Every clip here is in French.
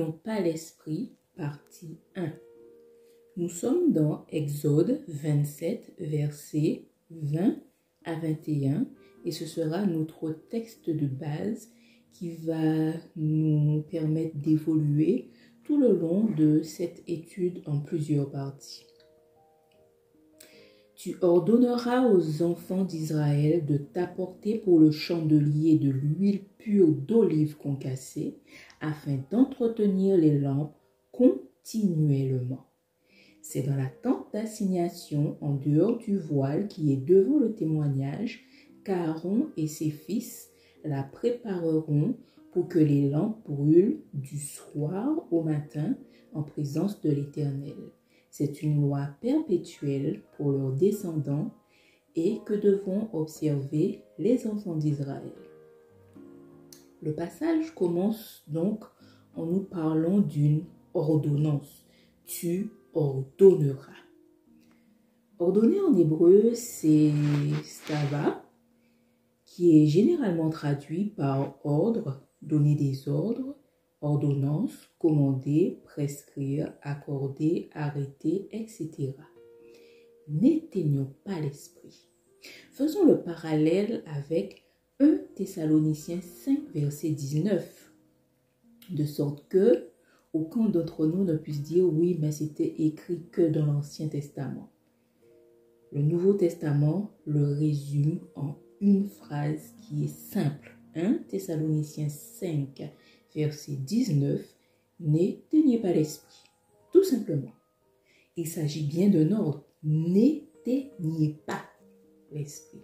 tenons pas l'esprit, partie 1. Nous sommes dans Exode 27, versets 20 à 21, et ce sera notre texte de base qui va nous permettre d'évoluer tout le long de cette étude en plusieurs parties. Tu ordonneras aux enfants d'Israël de t'apporter pour le chandelier de l'huile pure d'olive concassée, afin d'entretenir les lampes continuellement. C'est dans la tente d'assignation, en dehors du voile qui est devant le témoignage, qu'Aaron et ses fils la prépareront pour que les lampes brûlent du soir au matin en présence de l'Éternel. C'est une loi perpétuelle pour leurs descendants et que devront observer les enfants d'Israël. Le passage commence donc en nous parlant d'une ordonnance. Tu ordonneras. Ordonner en hébreu, c'est stava, qui est généralement traduit par ordre, donner des ordres, ordonnance, commander, prescrire, accorder, arrêter, etc. N'éteignons pas l'esprit. Faisons le parallèle avec 1 Thessaloniciens 5, verset 19, de sorte que aucun d'entre nous ne puisse dire « oui, mais c'était écrit que dans l'Ancien Testament ». Le Nouveau Testament le résume en une phrase qui est simple. 1 Thessaloniciens 5, verset 19, « N'éteignez pas l'esprit ». Tout simplement. Il s'agit bien d'un ordre. N'éteignez pas l'esprit.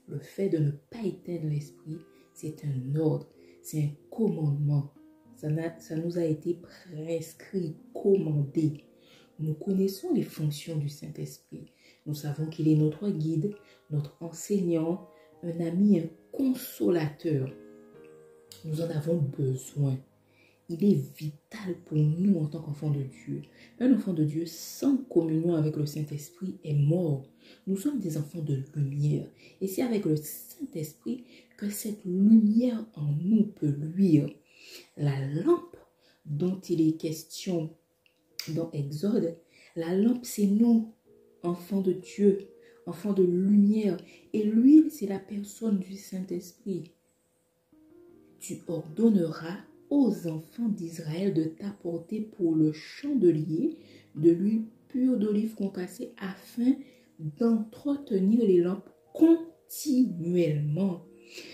Le fait de ne pas éteindre l'esprit, c'est un ordre, c'est un commandement. Ça nous a été prescrit, commandé. Nous connaissons les fonctions du Saint-Esprit. Nous savons qu'il est notre guide, notre enseignant, un ami, un consolateur. Nous en avons besoin. Il est vital pour nous en tant qu'enfants de Dieu. Un enfant de Dieu sans communion avec le Saint-Esprit est mort. Nous sommes des enfants de lumière. Et c'est avec le Saint-Esprit que cette lumière en nous peut luire. La lampe dont il est question dans Exode, la lampe c'est nous, enfants de Dieu, enfants de lumière. Et l'huile c'est la personne du Saint-Esprit. Tu ordonneras aux enfants d'Israël de t'apporter pour le chandelier de l'huile pure d'olive concassée afin d'entretenir les lampes continuellement.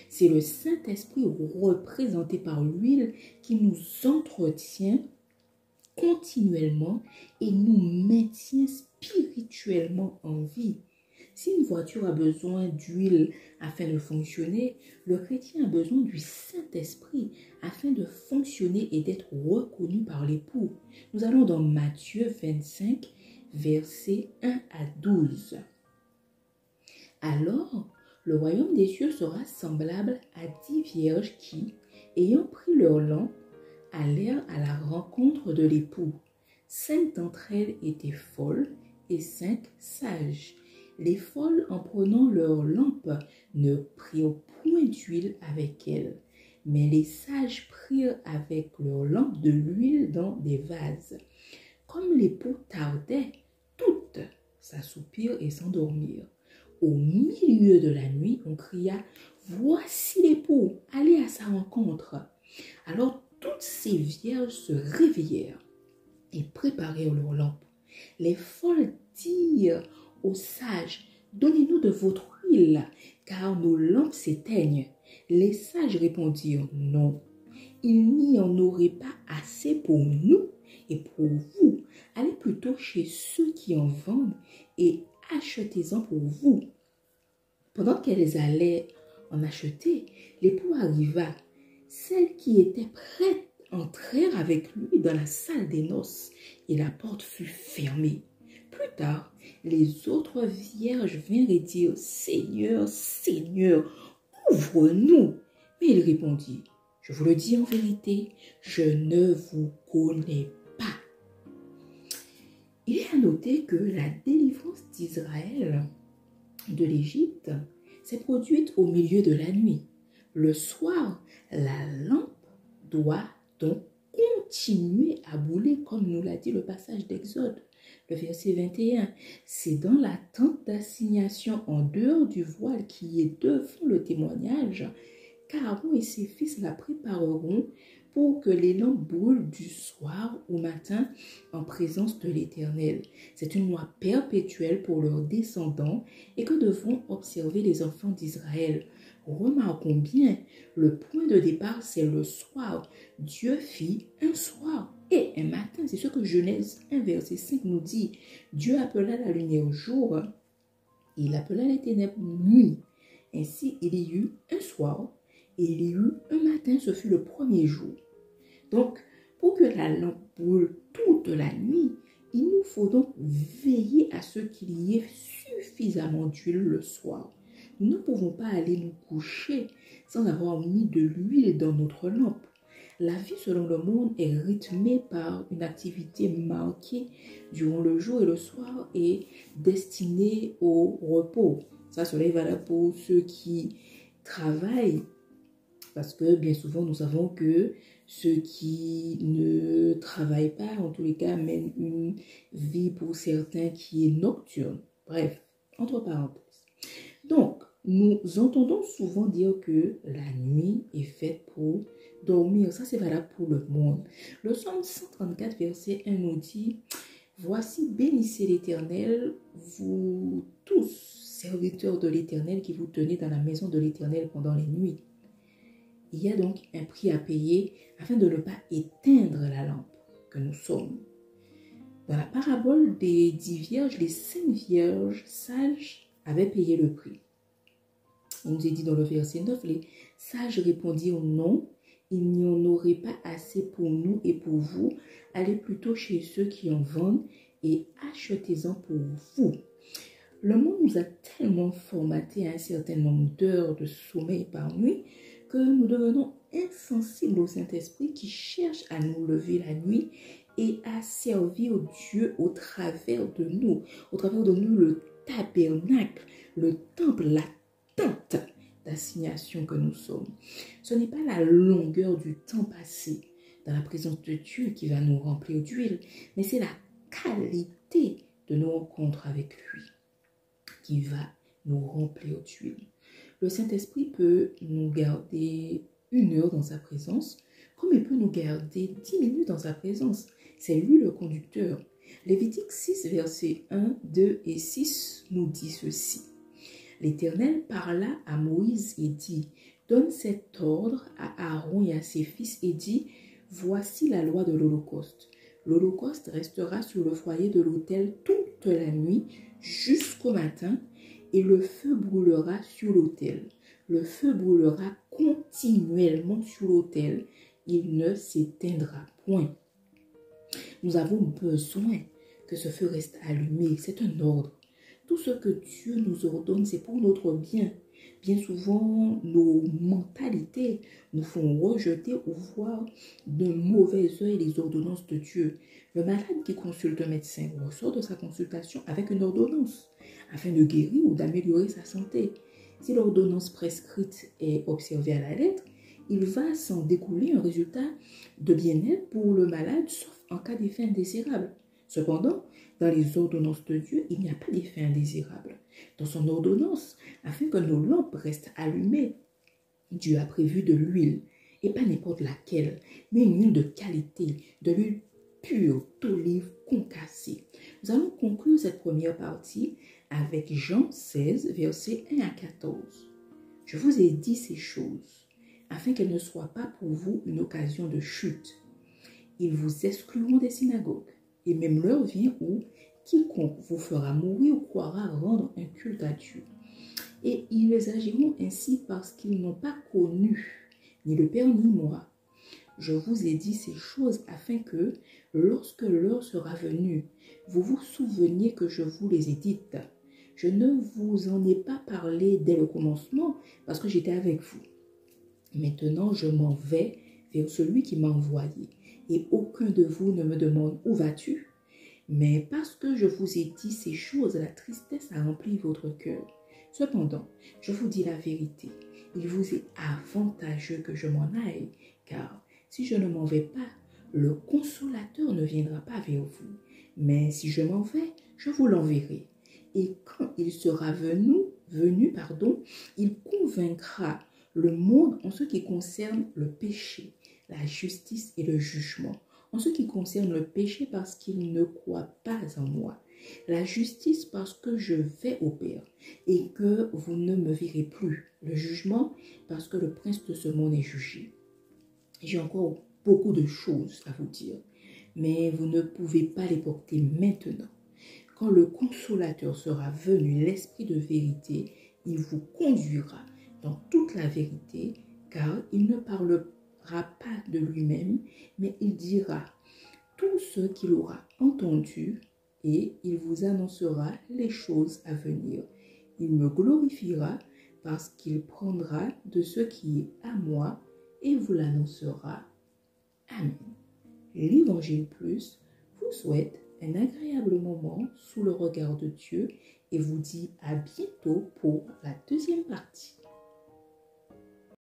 C'est le Saint-Esprit représenté par l'huile qui nous entretient continuellement et nous maintient spirituellement en vie. Si une voiture a besoin d'huile afin de fonctionner, le chrétien a besoin du Saint-Esprit afin de fonctionner et d'être reconnu par l'époux. Nous allons dans Matthieu 25, versets 1 à 12. Alors, le royaume des cieux sera semblable à 10 vierges qui, ayant pris leur lampe, allèrent à la rencontre de l'époux. 5 d'entre elles étaient folles et 5 sages. Les folles, en prenant leur lampe, ne prirent point d'huile avec elles, mais les sages prirent avec leur lampe de l'huile dans des vases. Comme l'époux tardait, toutes s'assoupirent et s'endormirent. Au milieu de la nuit, on cria « Voici l'époux, allez à sa rencontre !» Alors toutes ces vierges se réveillèrent et préparèrent leurs lampes. Les folles dirent aux sages, « Donnez-nous de votre huile, car nos lampes s'éteignent. » Les sages répondirent, « Non, il n'y en aurait pas assez pour nous et pour vous. Allez plutôt chez ceux qui en vendent et achetez-en pour vous. » Pendant qu'elles allaient en acheter, l'époux arriva. Celles qui étaient prêtes entrèrent avec lui dans la salle des noces et la porte fut fermée. Plus tard, les autres vierges vinrent et dirent « Seigneur, Seigneur, ouvre-nous !» Mais il répondit « Je vous le dis en vérité, je ne vous connais pas. » Il est à noter que la délivrance d'Israël de l'Égypte s'est produite au milieu de la nuit. Le soir, la lampe doit donc continuer à bouler, comme nous l'a dit le passage d'Exode, le verset 21. C'est dans la tente d'assignation en dehors du voile qui est devant le témoignage qu'Aaron et ses fils la prépareront pour que les lampes brûlent du soir au matin en présence de l'Éternel. C'est une loi perpétuelle pour leurs descendants et que devront observer les enfants d'Israël. Remarquons bien, le point de départ, c'est le soir. Dieu fit un soir et un matin. C'est ce que Genèse 1, verset 5 nous dit. Dieu appela la lumière jour, il appela les ténèbres nuit. Ainsi, il y eut un soir et il y eut un matin, ce fut le premier jour. Donc, pour que la lampe brûle toute la nuit, il nous faut donc veiller à ce qu'il y ait suffisamment d'huile le soir. Nous ne pouvons pas aller nous coucher sans avoir mis de l'huile dans notre lampe. La vie selon le monde est rythmée par une activité marquée durant le jour et le soir et destinée au repos. Ça, cela est valable pour ceux qui travaillent, parce que bien souvent nous savons que ceux qui ne travaillent pas, en tous les cas, mènent une vie pour certains qui est nocturne. Bref, entre parenthèses. Donc, nous entendons souvent dire que la nuit est faite pour dormir. Ça, c'est valable pour le monde. Le psaume 134, verset 1 nous dit « Voici, bénissez l'Éternel, vous tous, serviteurs de l'Éternel, qui vous tenez dans la maison de l'Éternel pendant les nuits. » Il y a donc un prix à payer afin de ne pas éteindre la lampe que nous sommes. Dans la parabole des 10 vierges, les 5 vierges sages avaient payé le prix. Il nous est dit dans le verset 9, les sages répondirent non, il n'y en aurait pas assez pour nous et pour vous. Allez plutôt chez ceux qui en vendent et achetez-en pour vous. Le monde nous a tellement formaté à un certain nombre d'heures de sommeil par nuit que nous devenons insensibles au Saint-Esprit qui cherche à nous lever la nuit et à servir Dieu au travers de nous. Au travers de nous, le tabernacle, le temple, la tente d'assignation que nous sommes. Ce n'est pas la longueur du temps passé dans la présence de Dieu qui va nous remplir d'huile, mais c'est la qualité de nos rencontres avec lui qui va nous remplir d'huile. Le Saint-Esprit peut nous garder 1 heure dans sa présence, comme il peut nous garder 10 minutes dans sa présence. C'est lui le conducteur. Lévitique 6, versets 1, 2 et 6 nous dit ceci. L'Éternel parla à Moïse et dit, « Donne cet ordre à Aaron et à ses fils et dit, voici la loi de l'Holocauste. L'Holocauste restera sur le foyer de l'autel toute la nuit jusqu'au matin, et le feu brûlera sur l'autel. Le feu brûlera continuellement sur l'autel. Il ne s'éteindra point. » Nous avons besoin que ce feu reste allumé. C'est un ordre. Tout ce que Dieu nous ordonne, c'est pour notre bien. Bien souvent, nos mentalités nous font rejeter ou voir d'un mauvais œil les ordonnances de Dieu. Le malade qui consulte un médecin ressort de sa consultation avec une ordonnance afin de guérir ou d'améliorer sa santé. Si l'ordonnance prescrite est observée à la lettre, il va s'en découler un résultat de bien-être pour le malade, sauf en cas d'effet indésirable. Cependant, dans les ordonnances de Dieu, il n'y a pas d'effet indésirable. Dans son ordonnance, afin que nos lampes restent allumées, Dieu a prévu de l'huile, et pas n'importe laquelle, mais une huile de qualité, de l'huile pure d'olive concassée. Nous allons conclure cette première partie avec Jean 16, versets 1 à 14. Je vous ai dit ces choses, afin qu'elles ne soient pas pour vous une occasion de chute. Ils vous excluront des synagogues. Et même l'heure vient où quiconque vous fera mourir croira rendre un culte à Dieu. Et ils agiront ainsi parce qu'ils n'ont pas connu ni le Père ni moi. Je vous ai dit ces choses afin que, lorsque l'heure sera venue, vous vous souveniez que je vous les ai dites. Je ne vous en ai pas parlé dès le commencement parce que j'étais avec vous. Maintenant, je m'en vais vers celui qui m'a envoyé. Et aucun de vous ne me demande « Où vas-tu » Mais parce que je vous ai dit ces choses, la tristesse a rempli votre cœur. Cependant, je vous dis la vérité, il vous est avantageux que je m'en aille, car si je ne m'en vais pas, le consolateur ne viendra pas vers vous, mais si je m'en vais, je vous l'enverrai. Et quand il sera venu, il convaincra le monde en ce qui concerne le péché, la justice et le jugement. En ce qui concerne le péché, parce qu'il ne croit pas en moi. La justice, parce que je vais au Père et que vous ne me verrez plus. Le jugement, parce que le prince de ce monde est jugé. J'ai encore beaucoup de choses à vous dire, mais vous ne pouvez pas les porter maintenant. Quand le consolateur sera venu, l'Esprit de vérité, il vous conduira dans toute la vérité, car il ne parlera pas de lui-même, mais il dira tout ce qu'il aura entendu et il vous annoncera les choses à venir. Il me glorifiera parce qu'il prendra de ce qui est à moi et vous l'annoncera. Amen. L'Évangile Plus vous souhaite un agréable moment sous le regard de Dieu et vous dit à bientôt pour la deuxième partie.